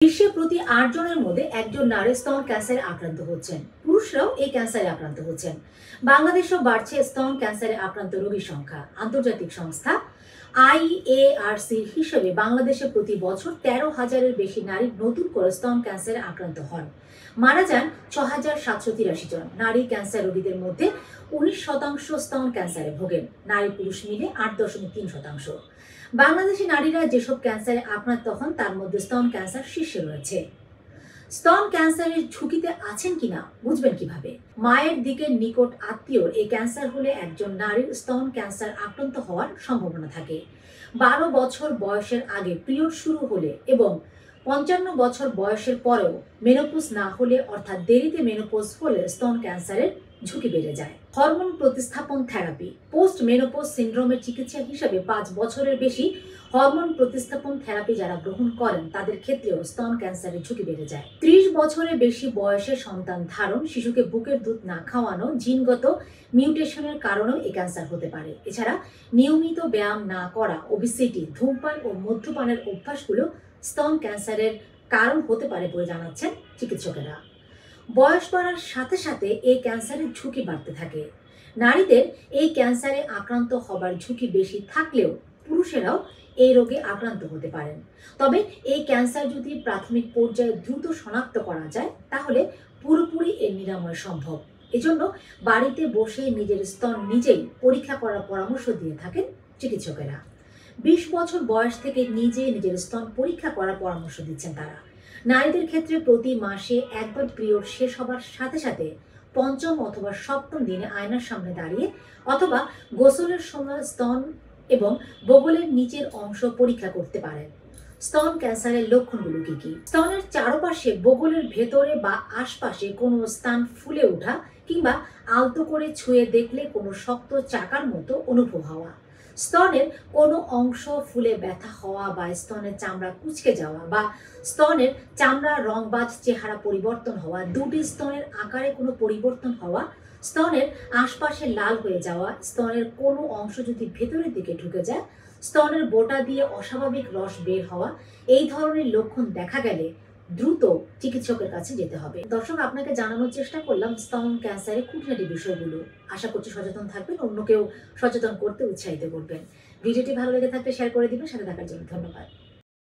বিশ্বে প্রতি ৮ জনের মধ্যে একজন নারী স্তন ক্যান্সারে আক্রান্ত হচ্ছেন। পুরুষরাও এই ক্যান্সারে আক্রান্ত হচ্ছেন। বাংলাদেশেও বাড়ছে স্তন ক্যান্সারে আক্রান্ত রোগীর সংখ্যা। আন্তর্জাতিক সংস্থা IARCর হিসেবে বাংলাদেশে প্রতি বছর ১৩,০০০-এর বেশি নারী নতুন করে স্তন ক্যান্সারে আক্রান্ত হন। মারা যান ৬,৭৮৩ জন। নারী ক্যান্সার রোগীদের মধ্যে ১৯% স্তন ক্যান্সারে ভোগেন। নারী পুরুষ মিলে ৮.৩%। বাংলাদেশি নারীরা যেসব ক্যান্সারে আক্রান্ত হন তার মধ্যে স্তন ক্যান্সার শীর্ষে রয়েছে। স্তন ক্যান্সারের ঝুঁকিতে আছেন কিনা বুঝবেন কিভাবে? মায়ের দিকে নিকট আত্মীয়র এই ক্যান্সার হলে একজন নারীর স্তন ক্যান্সার আক্রান্ত হওয়ার সম্ভাবনা থাকে। ১২ বছর বয়সের আগে পিরিয়ড শুরু হলে এবং ৫৫ বছর বয়সের পরেও মেনোপজ না হলে অর্থাৎ দেরিতে মেনোপজ হলে স্তন ক্যান্সারের ঝুঁকি বেড়ে যায়। হরমোন প্রতিস্থাপন থেরাপি পোস্ট মেনোপজ সিন্ড্রোমের চিকিৎসা হিসেবে ৫ বছরের বেশি হরমোন প্রতিস্থাপন থেরাপি যারা গ্রহণ করেন তাদের ক্ষেত্রেও স্তন ক্যান্সারের ঝুঁকি বেড়ে যায়। ৩০ বছরের বেশি বয়সে সন্তান ধারণ, শিশুকে বুকের দুধ না খাওয়ানো, জিনগত মিউটেশনের কারণেও এই ক্যান্সার হতে পারে। এছাড়া নিয়মিত ব্যায়াম না করা, ওবেসিটি, ধূমপান ও মদ্যপানের অভ্যাসগুলো স্তন ক্যান্সারের কারণ হতে পারে বলে জানাচ্ছেন চিকিৎসকেরা। বয়স বাড়ার সাথে সাথে এই ক্যান্সারের ঝুঁকি বাড়তে থাকে। নারীদের এই ক্যান্সারে আক্রান্ত হবার ঝুঁকি বেশি থাকলেও পুরুষেরাও এই রোগে আক্রান্ত হতে পারেন। তবে এই ক্যান্সার যদি প্রাথমিক পর্যায়ে দ্রুত শনাক্ত করা যায় তাহলে পুরোপুরি এর নিরাময় সম্ভব। এজন্য বাড়িতে বসে নিজের স্তন নিজেই পরীক্ষা করার পরামর্শ দিয়ে থাকেন চিকিৎসকেরা। ২০ বছর বয়স থেকে নিজের স্তন পরীক্ষা করার পরামর্শ দিচ্ছেন তারা। নারীদের ক্ষেত্রে প্রতি মাসে একবার পিরিয়ড শেষ হবার সাথে সাথে ৫ম অথবা ৭ম দিনে আয়নার সামনে দাঁড়িয়ে অথবা গোসলের সময় স্তন এবং বগলের নিচের অংশ পরীক্ষা করতে পারেন। স্তন ক্যান্সারের লক্ষণগুলো কি কি? স্তনের চারপাশে বগলের ভেতরে বা আশপাশে কোনো স্থান ফুলে ওঠা কিংবা আলতো করে ছুঁয়ে দেখলে কোনো শক্ত চাকার মতো অনুভব হওয়া, স্তনের কোনো অংশ ফুলে ব্যথা হওয়া বা স্তনের চামড়া কুঁচকে যাওয়া বা স্তনের চামড়ার রংবাজ চেহারা পরিবর্তন হওয়া, দুটি স্তনের আকারে কোনো পরিবর্তন হওয়া, স্তনের আশপাশে লাল হয়ে যাওয়া, স্তনের কোনো অংশ যদি ভেতরের দিকে ঢুকে যায়, স্তনের বোটা দিয়ে অস্বাভাবিক রস বের হওয়া, এই ধরনের লক্ষণ দেখা গেলে দ্রুত চিকিৎসকের কাছে যেতে হবে। দর্শক, আপনাকে জানানোর চেষ্টা করলাম স্তন ক্যান্সারের খুঁটিনাটি বিষয়গুলো। আশা করছি সচেতন থাকবেন, অন্যকেও সচেতন করতে উৎসাহিত করবেন। ভিডিওটি ভালো লেগে থাকলে শেয়ার করে দিবেন। সাথে থাকার জন্য ধন্যবাদ।